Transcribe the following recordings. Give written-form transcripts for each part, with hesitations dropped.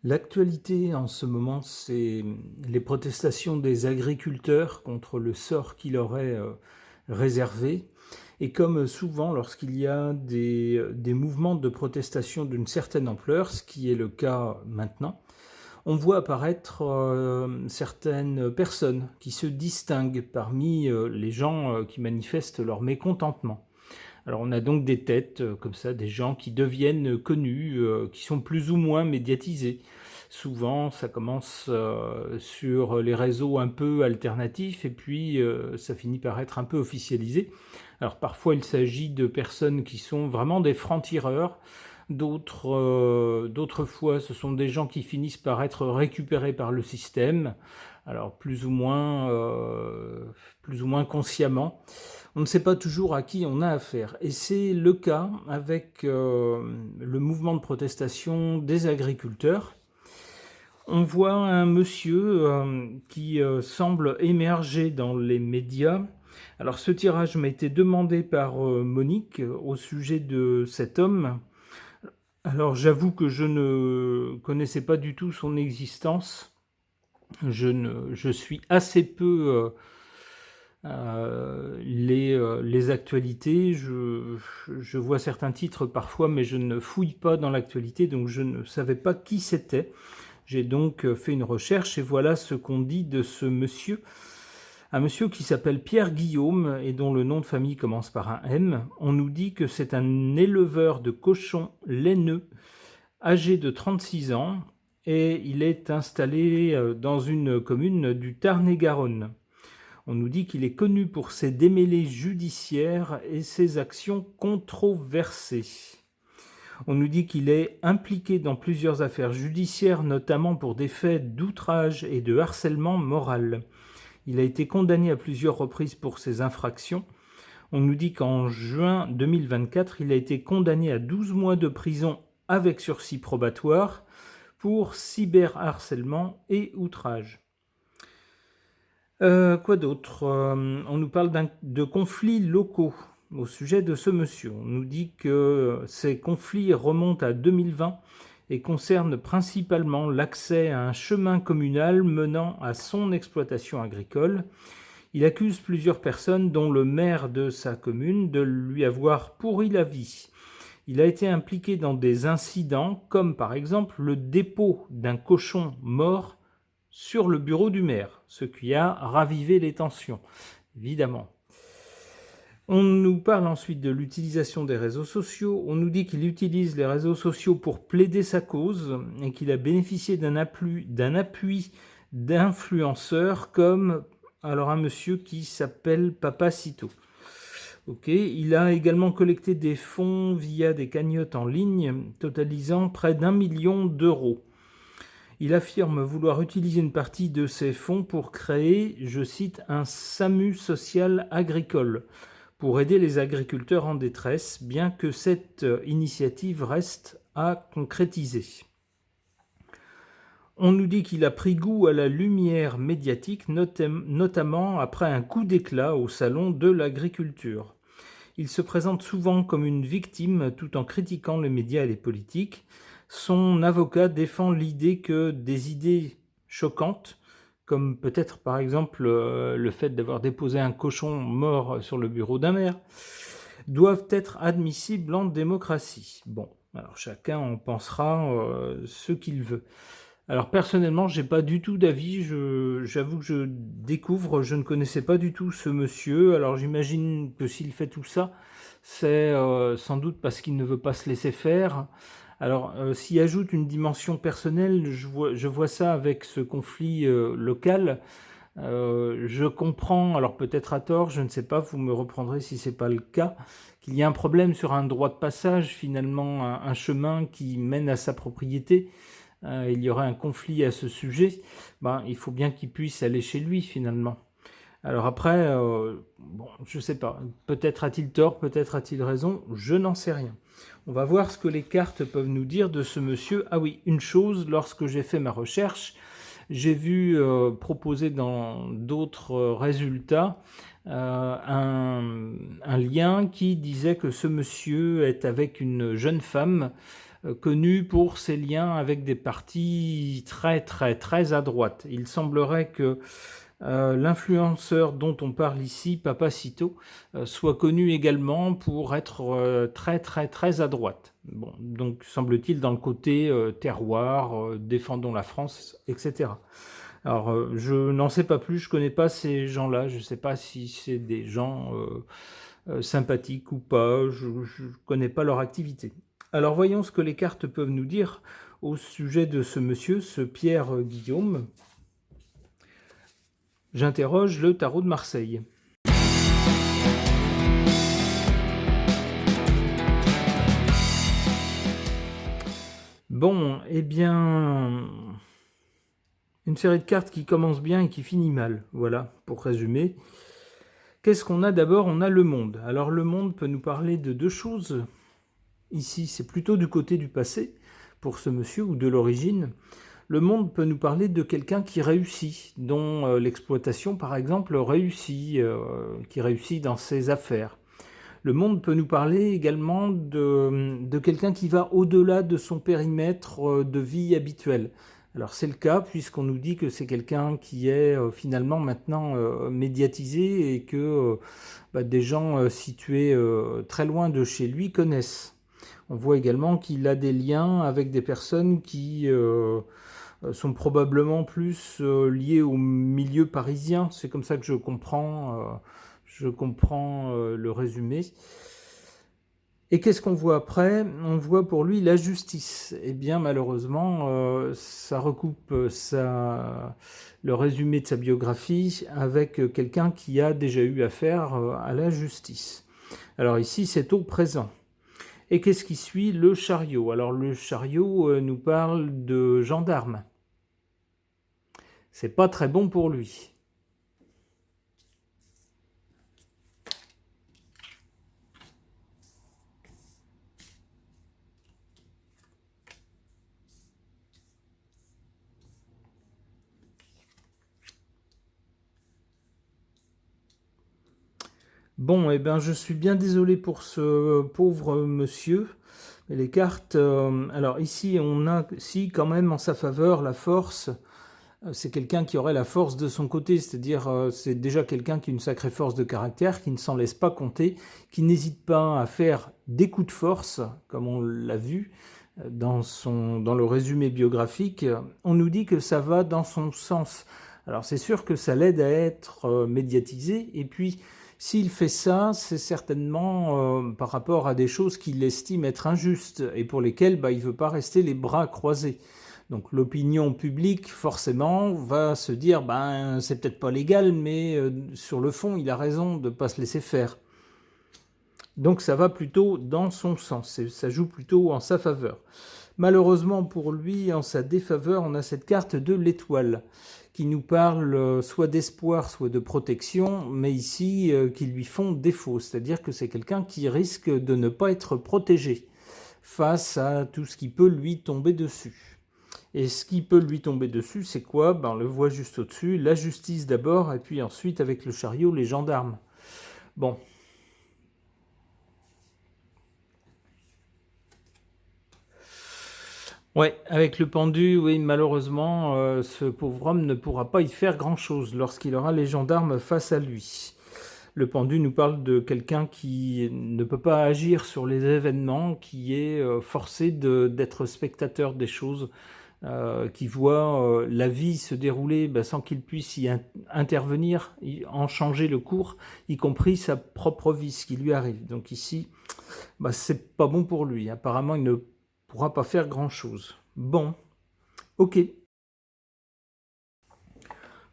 L'actualité en ce moment, c'est les protestations des agriculteurs contre le sort qui leur est réservé. Et comme souvent, lorsqu'il y a des mouvements de protestation d'une certaine ampleur, ce qui est le cas maintenant, on voit apparaître certaines personnes qui se distinguent parmi les gens qui manifestent leur mécontentement. Alors on a donc des têtes comme ça, des gens qui deviennent connus, qui sont plus ou moins médiatisés. Souvent, ça commence sur les réseaux un peu alternatifs et puis ça finit par être un peu officialisé. Alors parfois, il s'agit de personnes qui sont vraiment des francs-tireurs. D'autres fois, ce sont des gens qui finissent par être récupérés par le système, alors plus ou moins consciemment. On ne sait pas toujours à qui on a affaire. Et c'est le cas avec le mouvement de protestation des agriculteurs. On voit un monsieur qui semble émerger dans les médias. Alors ce tirage m'a été demandé par Monique au sujet de cet homme. Alors j'avoue que je ne connaissais pas du tout son existence. Je suis assez peu les actualités. Je vois certains titres parfois, mais je ne fouille pas dans l'actualité, donc je ne savais pas qui c'était. J'ai donc fait une recherche et voilà ce qu'on dit de ce monsieur. Un monsieur qui s'appelle Pierre Guillaume et dont le nom de famille commence par un M. On nous dit que c'est un éleveur de cochons laineux âgé de 36 ans et il est installé dans une commune du Tarn-et-Garonne. On nous dit qu'il est connu pour ses démêlés judiciaires et ses actions controversées. On nous dit qu'il est impliqué dans plusieurs affaires judiciaires, notamment pour des faits d'outrage et de harcèlement moral. Il a été condamné à plusieurs reprises pour ces infractions. On nous dit qu'en juin 2024, il a été condamné à 12 mois de prison avec sursis probatoire pour cyberharcèlement et outrage. Quoi d'autre? On nous parle de conflits locaux au sujet de ce monsieur. On nous dit que ces conflits remontent à 2020 et concernent principalement l'accès à un chemin communal menant à son exploitation agricole. Il accuse plusieurs personnes, dont le maire de sa commune, de lui avoir pourri la vie. Il a été impliqué dans des incidents comme par exemple le dépôt d'un cochon mort sur le bureau du maire, ce qui a ravivé les tensions, évidemment. On nous parle ensuite de l'utilisation des réseaux sociaux. On nous dit qu'il utilise les réseaux sociaux pour plaider sa cause et qu'il a bénéficié d'un appui d'influenceurs comme un monsieur qui s'appelle Papacito. Il a également collecté des fonds via des cagnottes en ligne, totalisant près d'1 million d'euros. Il affirme vouloir utiliser une partie de ces fonds pour créer, je cite, un SAMU social agricole, pour aider les agriculteurs en détresse, bien que cette initiative reste à concrétiser. On nous dit qu'il a pris goût à la lumière médiatique, notamment après un coup d'éclat au salon de l'agriculture. Il se présente souvent comme une victime tout en critiquant les médias et les politiques. Son avocat défend l'idée que des idées choquantes, comme peut-être par exemple le fait d'avoir déposé un cochon mort sur le bureau d'un maire, doivent être admissibles en démocratie. Bon, alors chacun en pensera ce qu'il veut. Alors personnellement, j'ai pas du tout d'avis, j'avoue que je découvre, je ne connaissais pas du tout ce monsieur, alors j'imagine que s'il fait tout ça, c'est sans doute parce qu'il ne veut pas se laisser faire. Alors s'y ajoute une dimension personnelle, je vois ça avec ce conflit local. Je comprends, alors peut-être à tort, je ne sais pas, vous me reprendrez si c'est pas le cas, qu'il y a un problème sur un droit de passage, finalement un chemin qui mène à sa propriété. Il y aurait un conflit à ce sujet, il faut bien qu'il puisse aller chez lui finalement. Alors après, je ne sais pas, peut-être a-t-il tort, peut-être a-t-il raison, je n'en sais rien. On va voir ce que les cartes peuvent nous dire de ce monsieur. Ah oui, une chose, lorsque j'ai fait ma recherche, j'ai vu proposer dans d'autres résultats un lien qui disait que ce monsieur est avec une jeune femme connu pour ses liens avec des partis très très très à droite. Il semblerait que l'influenceur dont on parle ici, Papacito, soit connu également pour être très très très à droite. Bon, donc semble-t-il dans le côté terroir, défendons la France, etc. Alors je n'en sais pas plus, je ne connais pas ces gens-là, je ne sais pas si c'est des gens sympathiques ou pas, je ne connais pas leur activité. Alors voyons ce que les cartes peuvent nous dire au sujet de ce monsieur, ce Pierre Guillaume. J'interroge le tarot de Marseille. Bon, eh bien, une série de cartes qui commence bien et qui finit mal. Voilà, pour résumer. Qu'est-ce qu'on a d'abord? On a le monde. Alors le monde peut nous parler de deux choses. Ici, c'est plutôt du côté du passé, pour ce monsieur, ou de l'origine. Le monde peut nous parler de quelqu'un qui réussit, dont l'exploitation, par exemple, réussit, qui réussit dans ses affaires. Le monde peut nous parler également de quelqu'un qui va au-delà de son périmètre de vie habituel. Alors c'est le cas puisqu'on nous dit que c'est quelqu'un qui est finalement maintenant médiatisé et que des gens situés très loin de chez lui connaissent. On voit également qu'il a des liens avec des personnes qui sont probablement plus liées au milieu parisien. C'est comme ça que je comprends le résumé. Et qu'est-ce qu'on voit après? On voit pour lui la justice. Eh bien, malheureusement, ça recoupe le résumé de sa biographie avec quelqu'un qui a déjà eu affaire à la justice. Alors ici, c'est au présent. Et qu'est-ce qui suit? Le chariot. Alors le chariot nous parle de gendarme. C'est pas très bon pour lui. Bon, eh bien, je suis bien désolé pour ce pauvre monsieur. Mais les cartes... alors ici, on a quand même en sa faveur la force. C'est quelqu'un qui aurait la force de son côté, c'est-à-dire c'est déjà quelqu'un qui a une sacrée force de caractère, qui ne s'en laisse pas compter, qui n'hésite pas à faire des coups de force, comme on l'a vu dans le résumé biographique. On nous dit que ça va dans son sens. Alors c'est sûr que ça l'aide à être médiatisé, et puis s'il fait ça, c'est certainement par rapport à des choses qu'il estime être injustes et pour lesquelles il ne veut pas rester les bras croisés. Donc l'opinion publique, forcément, va se dire c'est peut-être pas légal, mais sur le fond, il a raison de ne pas se laisser faire. Donc ça va plutôt dans son sens, ça joue plutôt en sa faveur. Malheureusement pour lui, en sa défaveur, on a cette carte de l'étoile qui nous parle soit d'espoir, soit de protection, mais ici qui lui font défaut, c'est-à-dire que c'est quelqu'un qui risque de ne pas être protégé face à tout ce qui peut lui tomber dessus. Et ce qui peut lui tomber dessus, c'est quoi? On le voit juste au-dessus, la justice d'abord, et puis ensuite avec le chariot, les gendarmes. Bon. Ouais, avec le pendu, oui, malheureusement, ce pauvre homme ne pourra pas y faire grand-chose lorsqu'il aura les gendarmes face à lui. Le pendu nous parle de quelqu'un qui ne peut pas agir sur les événements, qui est forcé d'être spectateur des choses, qui voit la vie se dérouler sans qu'il puisse y intervenir, en changer le cours, y compris sa propre vie, ce qui lui arrive. Donc ici, c'est pas bon pour lui. Apparemment, il ne pourra pas faire grand-chose. Bon, ok.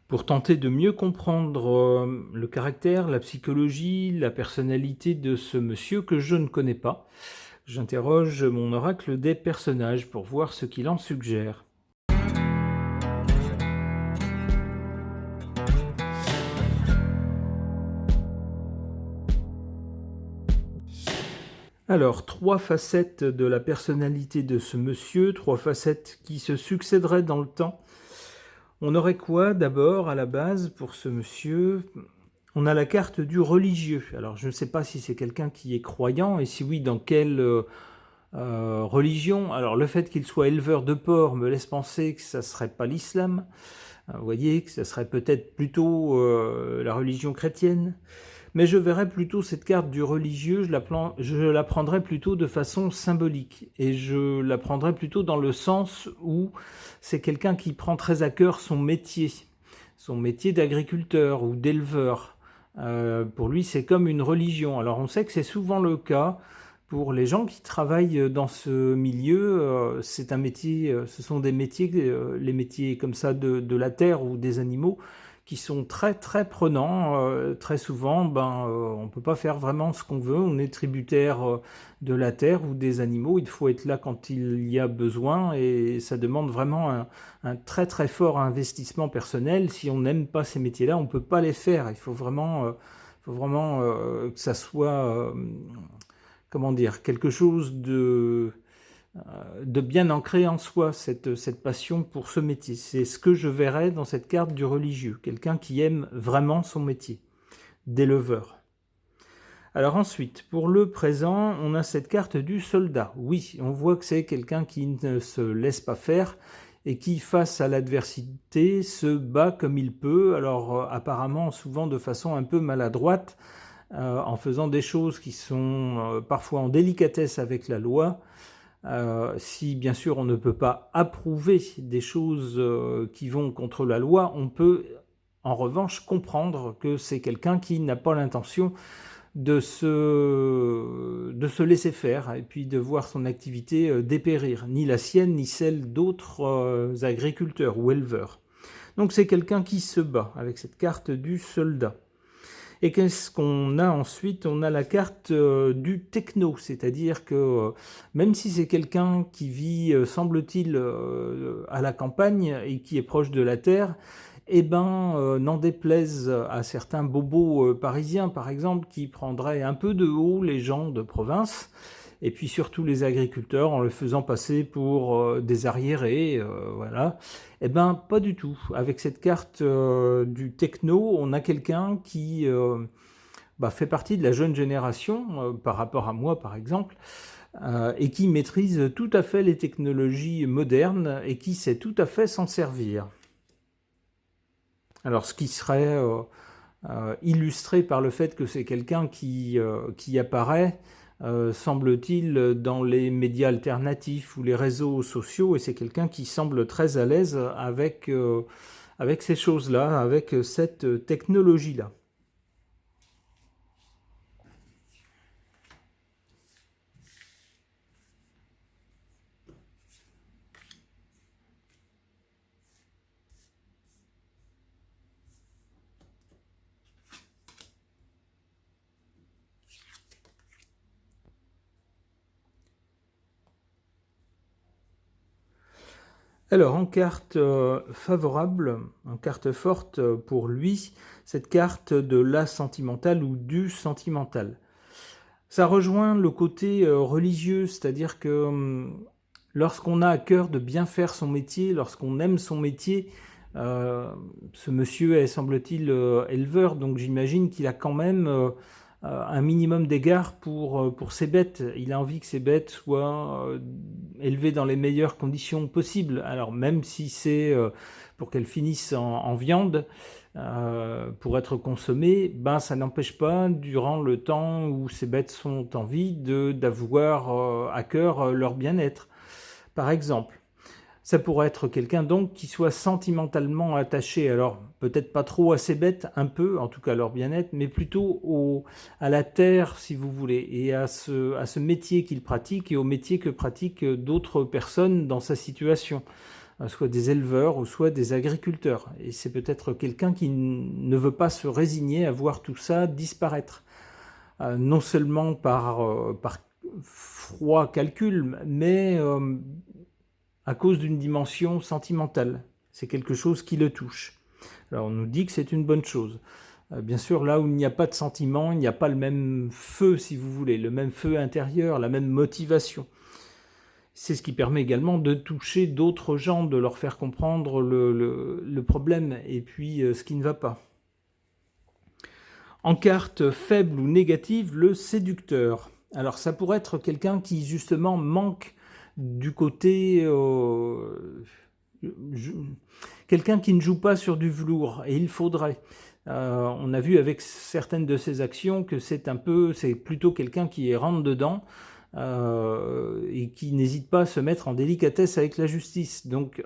Pour tenter de mieux comprendre le caractère, la psychologie, la personnalité de ce monsieur que je ne connais pas, j'interroge mon oracle des personnages pour voir ce qu'il en suggère. Alors, 3 facettes de la personnalité de ce monsieur, 3 facettes qui se succéderaient dans le temps. On aurait quoi d'abord à la base pour ce monsieur? On a la carte du religieux. Alors je ne sais pas si c'est quelqu'un qui est croyant et si oui, dans quelle Religion, alors le fait qu'il soit éleveur de porcs me laisse penser que ça ne serait pas l'islam. Vous voyez, que ça serait peut-être plutôt la religion chrétienne. Mais je verrais plutôt cette carte du religieux, je la prendrais plutôt de façon symbolique. Et je la prendrais plutôt dans le sens où c'est quelqu'un qui prend très à cœur son métier d'agriculteur ou d'éleveur. Pour lui, c'est comme une religion. Alors on sait que c'est souvent le cas pour les gens qui travaillent dans ce milieu. C'est un métier, ce sont des métiers, les métiers comme ça de la terre ou des animaux, qui sont très très prenants. Très souvent, on ne peut pas faire vraiment ce qu'on veut. On est tributaire de la terre ou des animaux. Il faut être là quand il y a besoin et ça demande vraiment un très très fort investissement personnel. Si on n'aime pas ces métiers-là, on ne peut pas les faire. Il faut vraiment, que ça soit, comment dire, quelque chose de bien ancré en soi, cette passion pour ce métier. C'est ce que je verrais dans cette carte du religieux, quelqu'un qui aime vraiment son métier, d'éleveur. Alors ensuite, pour le présent, on a cette carte du soldat. Oui, on voit que c'est quelqu'un qui ne se laisse pas faire et qui, face à l'adversité, se bat comme il peut, alors apparemment souvent de façon un peu maladroite, en faisant des choses qui sont parfois en délicatesse avec la loi. Si bien sûr on ne peut pas approuver des choses qui vont contre la loi, on peut en revanche comprendre que c'est quelqu'un qui n'a pas l'intention de se laisser faire et puis de voir son activité dépérir, ni la sienne ni celle d'autres agriculteurs ou éleveurs. Donc c'est quelqu'un qui se bat avec cette carte du soldat. Et qu'est-ce qu'on a ensuite? On a la carte du techno, c'est-à-dire que même si c'est quelqu'un qui vit, semble-t-il, à la campagne et qui est proche de la terre, n'en déplaise à certains bobos parisiens, par exemple, qui prendraient un peu de haut les gens de province, et puis surtout les agriculteurs en le faisant passer pour des arriérés, voilà. Pas du tout. Avec cette carte du techno, on a quelqu'un qui fait partie de la jeune génération, par rapport à moi par exemple, et qui maîtrise tout à fait les technologies modernes et qui sait tout à fait s'en servir. Alors ce qui serait illustré par le fait que c'est quelqu'un qui apparaît, semble-t-il, dans les médias alternatifs ou les réseaux sociaux, et c'est quelqu'un qui semble très à l'aise avec ces choses-là, avec cette technologie-là. Alors, en carte favorable, en carte forte pour lui, cette carte de la sentimentale ou du sentimental. Ça rejoint le côté religieux, c'est-à-dire que lorsqu'on a à cœur de bien faire son métier, lorsqu'on aime son métier, ce monsieur est, semble-t-il, éleveur, donc j'imagine qu'il a quand même un minimum d'égard pour ses bêtes. Il a envie que ses bêtes soient élevées dans les meilleures conditions possibles. Alors même si c'est pour qu'elles finissent en viande, pour être consommées, ça n'empêche pas, durant le temps où ces bêtes sont en vie, d'avoir à cœur leur bien-être. Par exemple, ça pourrait être quelqu'un donc qui soit sentimentalement attaché, alors peut-être pas trop à ses bêtes, un peu, en tout cas à leur bien-être, mais plutôt à la terre, si vous voulez, et à ce métier qu'il pratique et au métier que pratiquent d'autres personnes dans sa situation, soit des éleveurs ou soit des agriculteurs. Et c'est peut-être quelqu'un qui ne veut pas se résigner à voir tout ça disparaître, non seulement par froid calcul, mais à cause d'une dimension sentimentale. C'est quelque chose qui le touche. Alors on nous dit que c'est une bonne chose. Bien sûr, là où il n'y a pas de sentiment, il n'y a pas le même feu, si vous voulez, le même feu intérieur, la même motivation. C'est ce qui permet également de toucher d'autres gens, de leur faire comprendre le problème et puis ce qui ne va pas. En carte faible ou négative, le séducteur. Alors ça pourrait être quelqu'un qui justement manque du côté... quelqu'un qui ne joue pas sur du velours, et il faudrait. On a vu avec certaines de ses actions que c'est plutôt quelqu'un qui est rentre dedans, et qui n'hésite pas à se mettre en délicatesse avec la justice. Donc,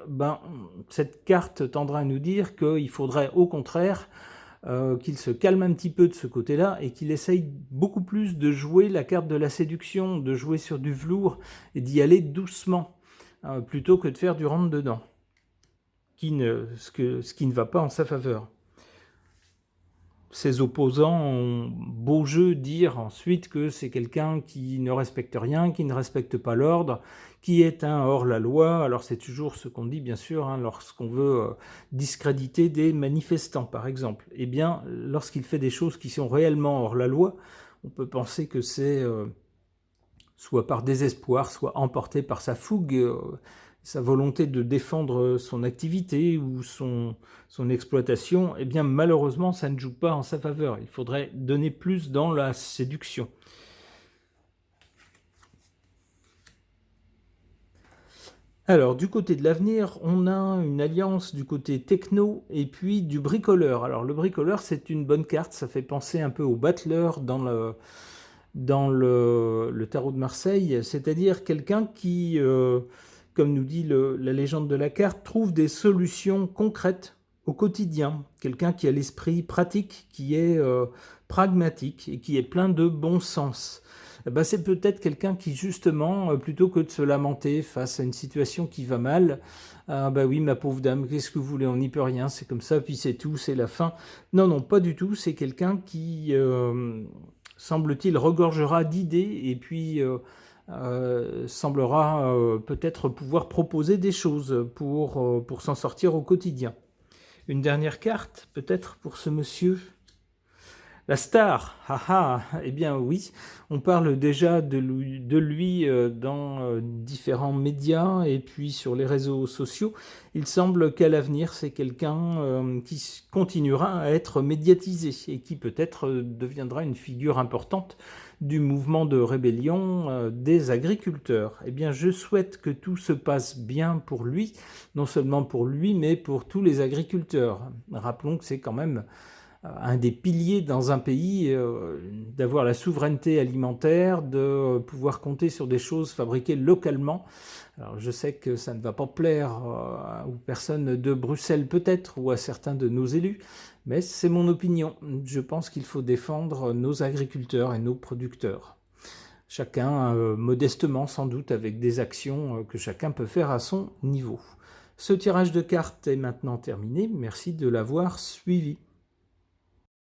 cette carte tendra à nous dire qu'il faudrait au contraire qu'il se calme un petit peu de ce côté-là et qu'il essaye beaucoup plus de jouer la carte de la séduction, de jouer sur du velours et d'y aller doucement, plutôt que de faire du rentre-dedans, ce qui ne va pas en sa faveur. Ses opposants ont beau jeu dire ensuite que c'est quelqu'un qui ne respecte rien, qui ne respecte pas l'ordre, qui est un hors-la-loi. Alors c'est toujours ce qu'on dit bien sûr lorsqu'on veut discréditer des manifestants par exemple. Eh bien, lorsqu'il fait des choses qui sont réellement hors-la-loi, on peut penser que c'est soit par désespoir, soit emporté par sa fougue, sa volonté de défendre son activité ou son exploitation. Eh bien, malheureusement, ça ne joue pas en sa faveur. Il faudrait donner plus dans la séduction. Alors, du côté de l'avenir, on a une alliance du côté techno et puis du bricoleur. Alors, le bricoleur, c'est une bonne carte. Ça fait penser un peu au battleur dans le tarot de Marseille, c'est-à-dire quelqu'un qui, comme nous dit la légende de la carte, trouve des solutions concrètes au quotidien. Quelqu'un qui a l'esprit pratique, qui est pragmatique et qui est plein de bon sens. C'est peut-être quelqu'un qui, justement, plutôt que de se lamenter face à une situation qui va mal, oui, ma pauvre dame, qu'est-ce que vous voulez, on n'y peut rien, c'est comme ça, puis c'est tout, c'est la fin. Non, non, pas du tout, c'est quelqu'un qui... semble-t-il, regorgera d'idées et puis semblera peut-être pouvoir proposer des choses pour s'en sortir au quotidien. Une dernière carte, peut-être, pour ce monsieur. La star, eh bien oui, on parle déjà de lui dans différents médias et puis sur les réseaux sociaux. Il semble qu'à l'avenir, c'est quelqu'un qui continuera à être médiatisé et qui peut-être deviendra une figure importante du mouvement de rébellion des agriculteurs. Eh bien, je souhaite que tout se passe bien pour lui, non seulement pour lui, mais pour tous les agriculteurs. Rappelons que c'est quand même un des piliers dans un pays, d'avoir la souveraineté alimentaire, de pouvoir compter sur des choses fabriquées localement. Alors je sais que ça ne va pas plaire aux personnes de Bruxelles peut-être, ou à certains de nos élus, mais c'est mon opinion. Je pense qu'il faut défendre nos agriculteurs et nos producteurs. Chacun, modestement sans doute, avec des actions que chacun peut faire à son niveau. Ce tirage de cartes est maintenant terminé. Merci de l'avoir suivi.